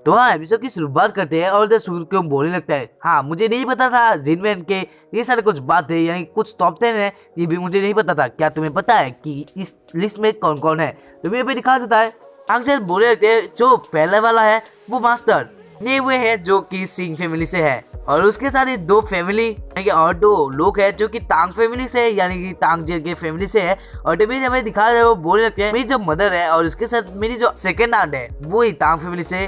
तो हाँ, एपिसोड की शुरुआत करते हैं और इधर सुक्यूम बोलने लगता है, हाँ मुझे नहीं पता था जिनमैन के ये सारे कुछ बात है, यानी कुछ टॉप 10 है, ये भी मुझे नहीं पता था। क्या तुम्हें पता है कि इस लिस्ट में कौन कौन है? तो ये भी दिखा देता है। अक्सर बोले लगते हैं जो पहले वाला है वो मास्टर ने वो है जो कि सिंह फैमिली से है, और उसके साथ ही दो फैमिली यानी कि और दो लोग हैं जो कि तांग फैमिली से यानी कि तांग जेल के फैमिली से है। और तभी हमें दिखा रहे वो बोलने लगते हैं मेरी जो मदर है और उसके साथ मेरी जो सेकंड आंट है वो ही तांग फैमिली से,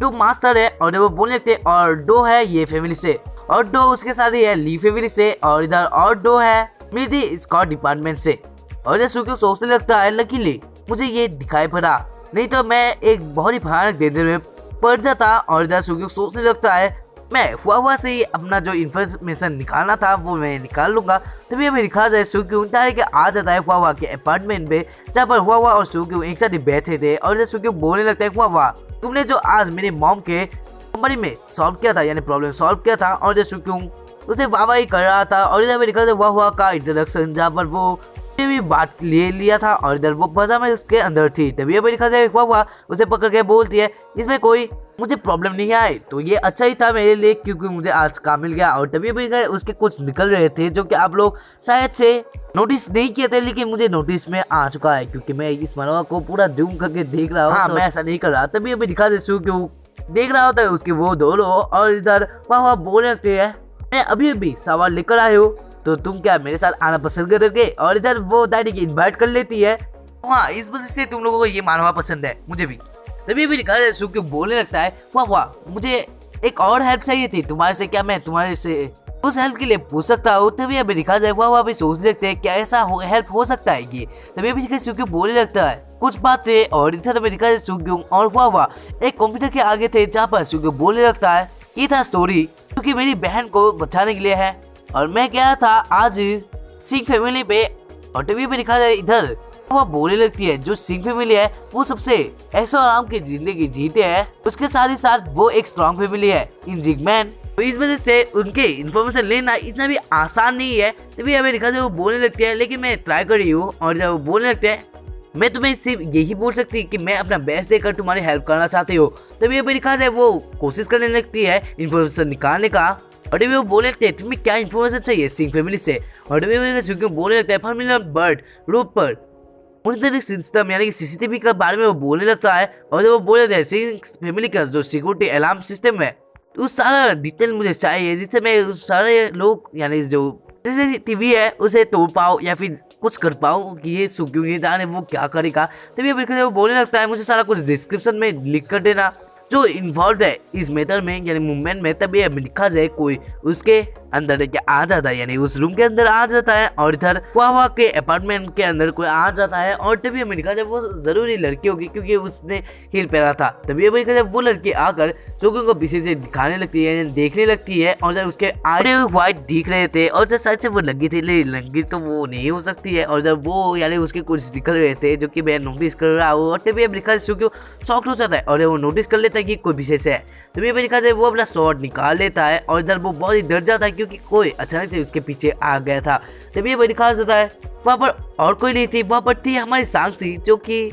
तो मास्टर है और वो बोलने लगते हैं और दो है ये फैमिली से, और दो उसके साथ ही है ली फैमिली से, और इधर और दो है मेरी स्कॉट डिपार्टमेंट से। और इधर सुक्यू सोचने लगता है लकीली मुझे ये दिखाई पड़ा, नहीं तो मैं एक बहुत ही भयानक डेंजर में पड़ जाता। और इधर सुक्यू सोचने लगता है मैं हुआ से ही अपना जो इन्फॉर्मेशन निकालना था वो मैं निकाल लूंगा। तभी हमें दिखा जाए सुक्यू डायरेक्ट आ जाता है हुआ के अपार्टमेंट में, जहाँ पर हुआ और सुक्यू एक साथ ही बैठे थे। और इधर सुक्यू बोलने लगता है हुआ तुमने जो आज मेरे मॉम के कंपनी में सॉल्व किया था यानी प्रॉब्लम सॉल्व किया था, और इधर सुक्यू उसे वाह ही कर रहा था। और इधर में दिखा हुआ का इंट्रोडक्शन जहाँ पर वो भी बात ले लिया था और इधर वो पजामा उसके अंदर थी। तभी अभी दिखा जाए हुआ उसे पकड़ के बोलती है इसमें कोई मुझे प्रॉब्लम नहीं आई तो ये अच्छा ही था मेरे लिए क्योंकि मुझे आज काम मिल गया। और तभी अभी उसके कुछ निकल रहे थे जो कि आप लोग शायद से नोटिस नहीं किए थे, लेकिन मुझे नोटिस में आ चुका है क्योंकि मैं इस मनवा को पूरा जूम करके देख रहा हूँ। हाँ, मैं ऐसा नहीं कर रहा। तभी अभी दिखा दे क्यों देख रहा होता है उसके वो दोनों, और इधर वहाँ बोलने लगते हैं मैं अभी अभी सवाल लेकर आए हो तो तुम क्या मेरे साथ आना पसंद करोगे? और इधर वो दादी की इन्वाइट कर लेती है। हाँ, इस वजह से तुम लोगों को ये मानवा पसंद है, मुझे भी। तभी भी दिखा दे सुक्यू बोलने लगता है वाह मुझे एक और हेल्प चाहिए थी तुम्हारे से, क्या मैं तुम्हारे से उस हेल्प के लिए पूछ सकता हूँ? तभी अभी दिखा जाए वाह भी सोच सकते हैं क्या ऐसा हेल्प हो सकता है ये। तभी अभी दिखा सुक्यू बोलने लगता है कुछ बातें, और इधर में दिखा सुक्यू और वाह एक कंप्यूटर के आगे थे जहाँ पर सुक्यू बोलने लगता है ये था स्टोरी क्योंकि मेरी बहन को बचाने के लिए है और मैं गया था आज सिंह फैमिली पे। और टीवी पे दिखा जाए इधर वो बोलने लगती है जो सिंह फैमिली है वो सबसे ऐशो आराम की जिंदगी जीते हैं, उसके साथ ही साथ वो एक स्ट्रॉन्ग फैमिली है इन जिगमैन, तो इस वजह से उनके इन्फॉर्मेशन लेना इतना भी आसान नहीं है। तभी हमें दिखा जाए वो बोलने लगती है लेकिन मैं ट्राई कर रही हूँ। और जब वो बोलने लगते हैं मैं तुम्हें सिर्फ यही बोल सकती कि मैं अपना बेस्ट देकर तुम्हारी हेल्प करना चाहती हूँ। तभी हमें दिखा जाए वो कोशिश करने लगती है इन्फॉर्मेशन निकालने का। और वो बोले लगते हैं तुम्हें क्या इन्फॉर्मेशन चाहिए सिंह फैमिली से? और बोलने लगता है फॉर्मूला बर्ड रूप पर मॉनिटरिंग सिस्टम यानी कि सीसीटीवी के बारे में वो बोलने लगता है। और जब वो बोले थे सिंह फैमिली का जो सिक्योरिटी अलार्म सिस्टम है उस सारा डिटेल मुझे चाहिए जिससे मैं उस सारे लोग यानी जो टीवी है उसे तोड़ पाऊँ या फिर कुछ कर पाऊँ कि ये सुक्यू ये जाने वो क्या करेगा। तभी वो बोलने लगता है मुझे सारा कुछ डिस्क्रिप्शन में लिख कर देना जो इन्वॉल्व है इस मेथड में यानी मूवमेंट में। तभी लिखा जाए कोई उसके अंदर आ जाता है यानी उस रूम के अंदर आ जाता है, और इधर वाह के अपार्टमेंट के अंदर कोई आ जाता है। और तभी हमें लिखा जाए वो जरूरी लड़की होगी क्योंकि उसने हील पहना था। तभी हमें लिखा जाए वो लड़की आकर सुक्यू को पीछे से दिखाने लगती है देखने लगती है, और जब उसके आगे व्हाइट दिख रहे थे और जब साइड से वो लगी थी लेकिन लगी तो वो नहीं हो सकती है, और जब वो यानी उसके कुछ निकल रहे थे जो कि मैं नोटिस कर रहा हूँ। और तभी लिखा जाए सुक्यू शॉक हो जाता है और वो नोटिस कर लेता है कि कोई विशेष है। तभी लिखा जाए वो अपना शॉट निकाल लेता है और इधर वो बहुत ही डर जाता है क्योंकि कोई अचानक से उसके पीछे आ गया था। तभी ये दिखा जाता है वहाँ पर और कोई नहीं थी, वहाँ पर थी हमारी सांसी जो कि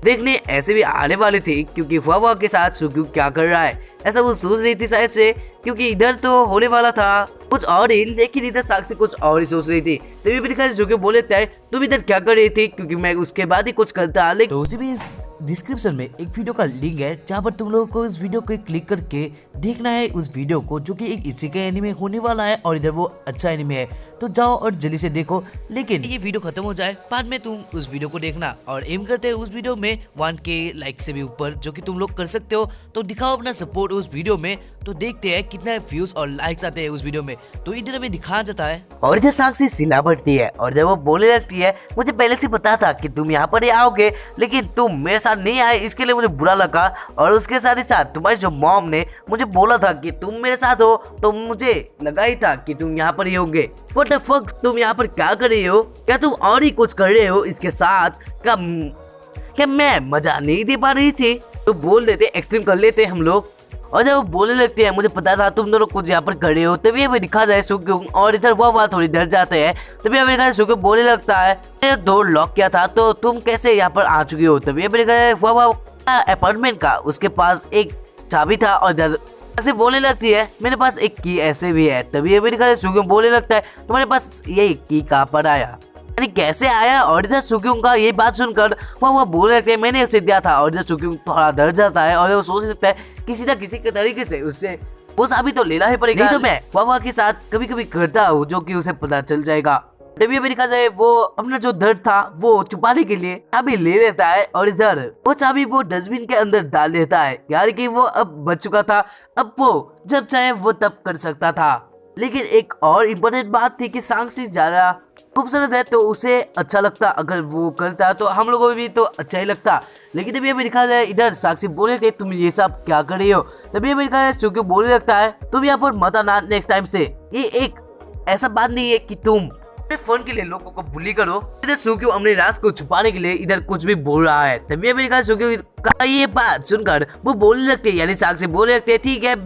देखने ऐसे भी आने वाली थी क्योंकि हुआ के साथ सुक्यू क्या कर रहा है ऐसा वो सोच रही थी शायद से, क्योंकि इधर तो होने वाला था कुछ और ही लेकिन इधर साक्षी कुछ और ही सोच रही थी। तभी भी दिखा सुक्यू बोले थे तुम इधर क्या कर रही थी क्योंकि मैं उसके बाद ही कुछ करता। लेकिन उसी भी डिस्क्रिप्शन में एक वीडियो का लिंक है जहाँ पर तुम लोगों को इस वीडियो को क्लिक करके देखना है उस वीडियो को जो कि एक इसी का एनिमे होने वाला है, और इधर वो अच्छा एनिमे है तो जाओ और जल्दी से देखो। लेकिन ये वीडियो खत्म हो जाए बाद में तुम उस वीडियो को देखना, और एम करते हैं उस वीडियो में 1K लाइक से भी ऊपर जो कि तुम लोग कर सकते हो। तो दिखाओ अपना सपोर्ट उस वीडियो में, तो देखते हैं कितना व्यूज और लाइक्स आते हैं उस वीडियो में। तो इधर हमें दिखा जाता है और इधर साक्षी सिला पड़ती है, और जब वो बोलने लगती है मुझे पहले से पता था कि तुम यहाँ पर ही आओगे लेकिन तुम मेरे साथ नहीं आए इसके लिए मुझे बुरा लगा, और उसके साथ ही साथ तुम्हारी जो मॉम ने मुझे बोला था कि तुम मेरे साथ हो तो मुझे लगा ही था कि तुम यहाँ पर ही होंगे। व्हाट द फक तुम यहाँ पर क्या कर रही हो? क्या तुम और ही कुछ कर रहे हो इसके साथ? क्या मैं मजा नहीं दे पा रही थी? तो बोल देते एक्सट्रीम कर लेते हम लोग। और जब वो बोलने लगते हैं मुझे पता था तुम दोनों कुछ यहाँ पर खड़े हो, तभी हमें दिखा जाए सुक्यू, और इधर वो बात थोड़ी डर जाते हैं। तभी हमें दिखा सुक्यू बोलने लगता है मैंने डोर लॉक किया था तो तुम कैसे यहाँ पर आ चुकी हो? तभी हमें दिखा जाए वो अपार्टमेंट का उसके पास एक चाबी था और इधर से बोलने लगती है मेरे पास एक की ऐसे भी है। तभी अमेरिका से सुक्योंग बोलने लगता है तुम्हारे पास ये की कहाँ पर आया, यानी कैसे आया। और इधर सुक्योंग का ये बात सुनकर वो बोलने लगते हैं मैंने उसे दिया था। और इधर सुक्योंग थोड़ा डर जाता है और वो सोच सकता है किसी न किसी के तरीके से उससे वो चाबी तो लेना ही पड़ेगा, नहीं तो मैं वावा के साथ कभी कभी करता हूँ जो कि उसे पता चल जाएगा। तभी अमेरिका से वो अपना जो दर्द था वो छुपाने के लिए चाबी ले लेता है और इधर वो चाबी वो डस्टबिन के अंदर डाल देता है, यानी कि वो अब बच चुका था। अब वो जब चाहे वो तब कर सकता था। लेकिन एक और इम्पोर्टेंट बात थी कि सांक्सी ज्यादा खूबसूरत है तो उसे अच्छा लगता, अगर वो करता तो हम लोगों को भी तो अच्छा ही लगता। लेकिन तभी अमेरिका से इधर साक्षी बोले थे तुम ये सब क्या कर रही हो। तभी अमेरिका से सुक्योंग बोलने लगता है तुम यहाँ पर मत आना नेक्स्ट टाइम से, ये एक ऐसा बात नहीं है कि तुम फोन के लिए लोगों को बुली करो। इधर सुक्योंग अपने राज को छुपाने के लिए इधर कुछ भी बोल रहा है। तभी अमेरिका सुक्योंग का ये बात सुनकर वो बोलने लगते हैं, यानी साक्षी बोलने लगते हैं ठीक है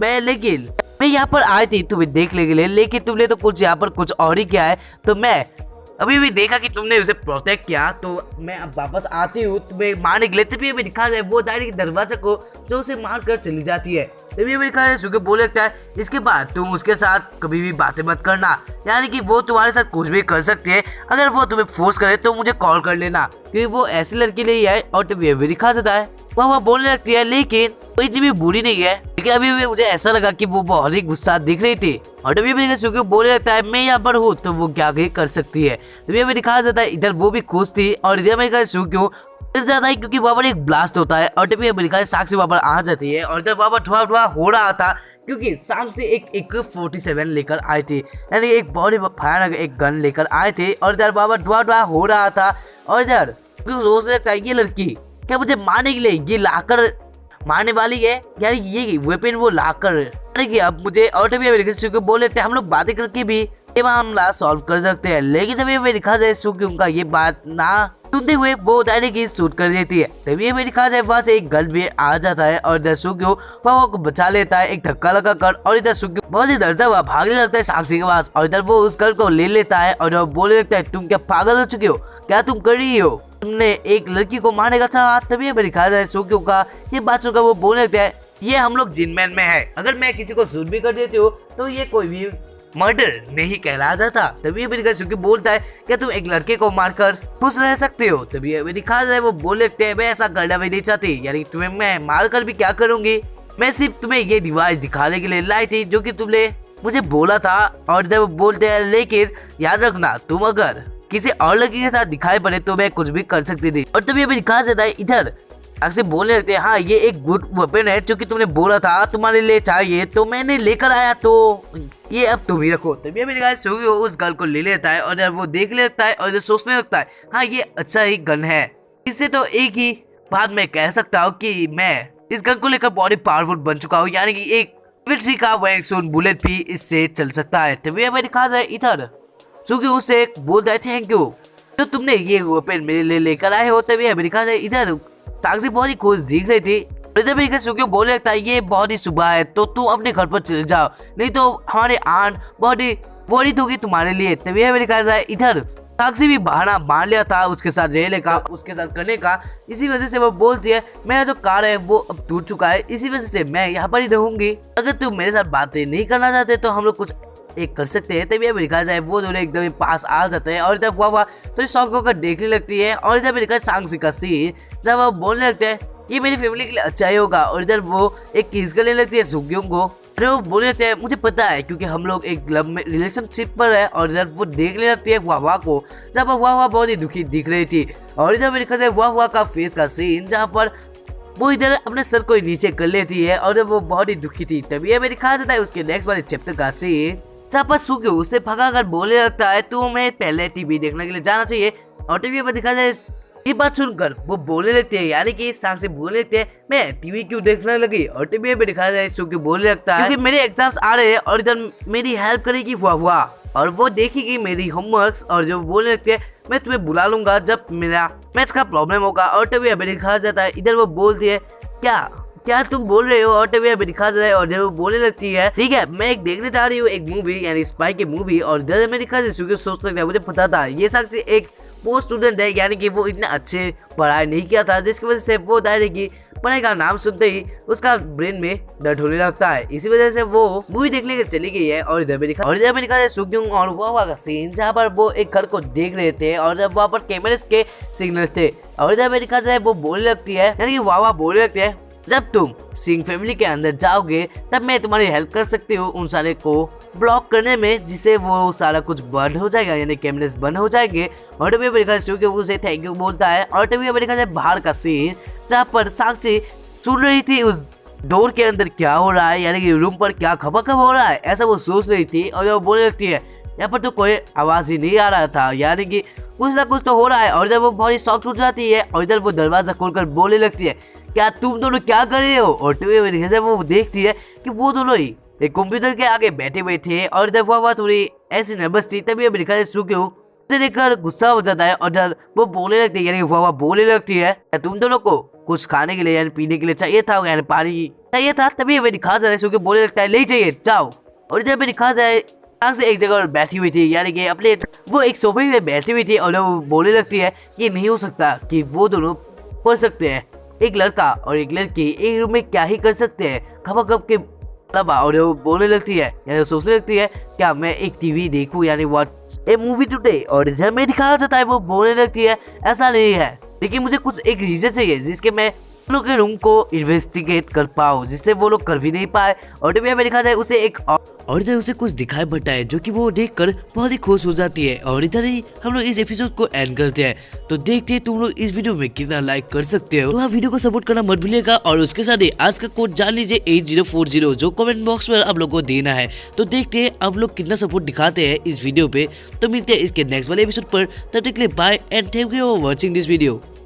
मैं यहाँ पर आई थी तुम्हें देखने के लिए, लेकिन तुमने तो कुछ यहाँ पर कुछ और ही किया है। तो मैं अभी भी देखा कि तुमने उसे प्रोटेक्ट किया तो मैं अब वापस आती हूँ तुम्हें मारने के लिए। तभी अभी दिखा जाए वो डायरेक्ट दरवाजा को जो उसे मार कर चली जाती है। तभी अभी दिखा जाए सुक्योंग बोल लगता है इसके बाद तुम उसके साथ कभी भी बातें मत करना, यानी कि वो तुम्हारे साथ कुछ भी कर सकती है। अगर वो तुम्हें फोर्स करे तो मुझे कॉल कर लेना क्योंकि वो ऐसी लड़की नहीं है। और तभी अभी दिखा जाता है वह बोलने लगती है लेकिन वो इतनी भी बुरी नहीं है। लेकिन अभी भी मुझे ऐसा लगा कि वो बहुत ही गुस्सा दिख रही थी। और तभी अभी सुक्योंग बोलने लगता है मैं यहाँ पर हूँ तो वो क्या कर सकती है। तभी अभी दिखाया जाता है इधर वो भी खुश थी और इधर अमेरिका सुक्योंग डर जाता है क्योंकि वहाँ पर एक ब्लास्ट होता है। और तभी अमेरिका साक्षी वहाँ पर आ जाती है और इधर वहाँ पर धुआं धुआं हो रहा था क्योंकि साक्षी एक AK-47 लेकर आए थे, यानी एक बहुत ही भयानक एक गन लेकर आए थे। और इधर वहाँ पर धुआं धुआं हो रहा था और इधर सोचने लगता है ये लड़की क्या मुझे मारने के लिए ये लाकर मारने वाली है, यानी ये वेपन वो लाकर कि अब मुझे। और तभी अमेरिका सुक्योंग बोल लेते हैं हम लोग बातें करके भी ये मामला सॉल्व कर सकते हैं। लेकिन तभी हमें दिखा जाए सुक्योंग का ये बात ना सुनते हुए वो डायरेक्ट शूट कर देती है। तभी हमें दिखा जाए वहाँ से एक गन भी आ जाता है और इधर सुक्योंग पापा को बचा लेता है एक धक्का लगा कर। और इधर सुक्योंग बहुत ही डरता हुआ भागने लगता है साक्षी के पास और इधर वो उस गन को ले लेता है और बोलने लगता है तुम क्या पागल हो चुके हो, क्या तुम कर रही हो, तुमने एक लड़की को मारने का चाहा। तभी हमें दिखा जाए सुक्योंग का ये बात सुनकर वो बोलने लगता है ये हम लोग जिनमैन में है, अगर मैं किसी को शूट भी कर देती हूँ तो ये कोई भी मर्डर नहीं कहला जाता। तभी अमेरिका सुक्योंग बोलता है क्या तुम एक लड़के को मारकर खुश रह सकते हो। तभी अमेरिका जाए वो बोल लगते हैं मैं ऐसा करना भी नहीं चाहती, यानी तुम्हें मैं मार कर भी क्या करूंगी, मैं सिर्फ तुम्हें ये डिवाइस दिखाने के लिए लाई थी जो कि तुमने मुझे बोला था। और जब वो बोलते हैं लेकिन याद रखना तुम अगर किसी और लड़की के साथ दिखाई पड़े तो मैं कुछ भी कर सकती थी। और तभी अभी दिखा जाता है इधर अक्सर बोलने लगते हैं हाँ ये एक गुड वेपन है जो कि तुमने बोला था तुम्हारे लिए चाहिए तो मैंने लेकर आया, तो ये अब तुम ही रखो। तभी अभी दिखा सुक्योंग उस गन को ले लेता है और वो देख लगता है और सोचने लगता है हाँ ये अच्छा ही गन है, इससे तो एक ही बात मैं कह सकता हूँ कि मैं इस गन को लेकर बहुत ही पावरफुल बन चुका हूँ, यानी कि एक मिलिट्री का वैक्सून बुलेट भी इससे चल सकता है। तभी हमें दिखा जाए इधर सुक्योंग उससे बोलता है थैंक यू तो तुमने ये वेपन मेरे लिए लेकर आए हो। तभी हमें दिखा जाए इधर साक्षी बहुत ही खुश दिख रही थी। इधर सुक्योंग बोलने लगता है ये बहुत ही सुबह है तो तुम अपने घर पर चले जाओ, नहीं तो हमारे आंट बहुत ही वरीड होगी तुम्हारे लिए। तभी हमें दिखा जाए इधर साक्षी भी बहाना मार लिया था उसके साथ रहने का, उसके साथ करने का, इसी वजह से वो बोलती है मेरा जो कार है वो अब टूट चुका है, इसी वजह से मैं यहाँ पर ही रहूंगी, अगर तुम मेरे साथ बातें नहीं करना चाहते तो हम लोग कुछ एक कर सकते हैं। तभी अभी दिखा जाए वो दोनों एकदम पास आ जाते हैं और इधर हुआ थोड़ी शौक होकर देखने लगती है। और इधर दिखा सांक्षी का सीन जब वो बोलने लगते हैं ये मेरी फैमिली के लिए अच्छा ही होगा। और इधर वो एक किस करने लगती है सुक्योंग को, अरे वो बोले थे मुझे पता है क्योंकि हम लोग एक लव में रिलेशनशिप पर है। और इधर वो देखने लगती है वाह को जहाँ पर वाह बहुत ही दुखी दिख रही थी। और इधर मेरे ख्याल से वाह का फेस का सीन जहाँ पर वो इधर अपने सर को नीचे कर लेती है और वो बहुत ही दुखी थी। तभी हमें दिखाया जाता है उसके नेक्स्ट वाले चैप्टर का सीन जहाँ पर सुक्योंग उसे भगा कर बोलने लगता है तू हमें पहले टीवी देखने के लिए जाना चाहिए। और टीवी पर दिखा जाए ये बात सुनकर वो बोलने लगते हैं, यानी कि सांक्षी बोलने लगते हैं मैं टीवी क्यों देखने लगी। और टीवी पे दिखाया जाए सुक्योंग बोलने लगता है क्योंकि मेरे एग्जाम्स आ रहे हैं और इधर मेरी हेल्प करेगी हुआ और वो देखेगी मेरी होमवर्क्स। और जो बोलने लगते हैं मैं तुम्हें बुला लूंगा जब मेरा मैथ्स का प्रॉब्लम होगा। और तभी अभी दिखाया जाता है इधर वो बोलती है क्या तुम बोल रहे हो। और तभी अभी दिखा जाता है और जब वो बोलने लगती है ठीक है मैं एक देखने जा रही हूँ एक मूवी यानी स्पाई की मूवी। और इधर में दिखा सुक्योंग सोच सकता है मुझे पता था ये सांक्षी एक वो स्टूडेंट है, यानी कि वो इतना अच्छे पढ़ाई नहीं किया था जिसकी वजह से वो डायरेक्ट पढ़ाई का नाम सुनते ही उसका ब्रेन में दर्द होने लगता है। इसी वजह से वो मूवी देखने के चली गई है। और इधर में दिखा है सुक्योंग और वावा का सीन, जहाँ पर वो एक घर को देख रहे थे और जब वहाँ पर कैमरेस के सिग्नल थे। और इधर में दिखा जाए वो बोलने लगती है, यानी कि वावा बोलने लगती है, जब तुम सिंह फैमिली के अंदर जाओगे तब मैं तुम्हारी हेल्प कर सकती हूँ उन सारे को ब्लॉक करने में, जिससे वो सारा कुछ बंद हो जाएगा, यानी कैमरेस बंद हो जाएंगे। और तभी अमेरिका उसे थैंक यू बोलता है। और तभी अमेरिका से बाहर का सीन, जहाँ पर साक्षी सुन रही थी उस डोर के अंदर क्या हो रहा है, यानी कि रूम पर क्या खपाखप हो रहा है, ऐसा वो सोच रही थी। और जब बोलने लगती है, यहाँ पर तो कोई आवाज ही नहीं आ रहा था, यानी कि कुछ ना कुछ तो हो रहा है। और जब वो बहुत ही शॉक हो जाती है और इधर वो दरवाजा खोलकर बोलने लगती है, क्या तुम दोनों क्या कर रहे हो। और जब वो देखती है कि वो दोनों ही एक कंप्यूटर के आगे बैठे हुए थे और जब वो थोड़ी ऐसी नर्वस थी, तभी अमेरिका से सुक्योंग उसे देखकर गुस्सा हो जाता है और इधर वो बोलने लगती है, यानी वो बोलने लगती है, तुम दोनों को कुछ खाने के लिए यानी पीने के लिए चाहिए था, यानी पानी चाहिए था। तभी हमें दिखा जाए सुक्योंग बोलने लगता है, ले चाहिए जाओ। और इधर में दिखा जाए से एक जगह बैठी हुई थी, यानी कि अपने वो एक सोफे में बैठी हुई थी। और वो बोलने लगती है, ये नहीं हो सकता कि वो दोनों पढ़ सकते हैं, एक लड़का और एक लड़की एक रूम में क्या ही कर सकते हैं खपाखप के अलावा। और वो बोलने लगती है, यानी सोचने लगती है, क्या मैं एक टीवी देखूं, यानी वॉच ए मूवी टुडे। और जब मैं दिखाया जाता है वो बोलने लगती है, ऐसा नहीं है, लेकिन मुझे कुछ एक रीजन चाहिए जिसके मैं उन लोग के रूम को इन्वेस्टिगेट कर पाओ, जिससे वो लोग कर भी नहीं पाए। और तभी हमें दिखा जाए उसे एक और इधर उसे कुछ दिखाई पड़ता है, जो कि वो देखकर बहुत ही खुश हो जाती है। और इधर ही हम लोग इस एपिसोड को एंड करते हैं। तो देखते हैं तुम लोग इस वीडियो में कितना लाइक कर सकते हो। तो आप वीडियो को सपोर्ट करना मत भूलिएगा और उसके साथ ही आज का कोड जान लीजिए 8040, जो कमेंट बॉक्स में आप लोग को देना है। तो देखते हैं आप लोग कितना सपोर्ट दिखाते हैं इस वीडियो पे। तो मिलते हैं इसके नेक्स्ट वाले एपिसोड पर, तब तक के लिए bye and thank you for watching this video.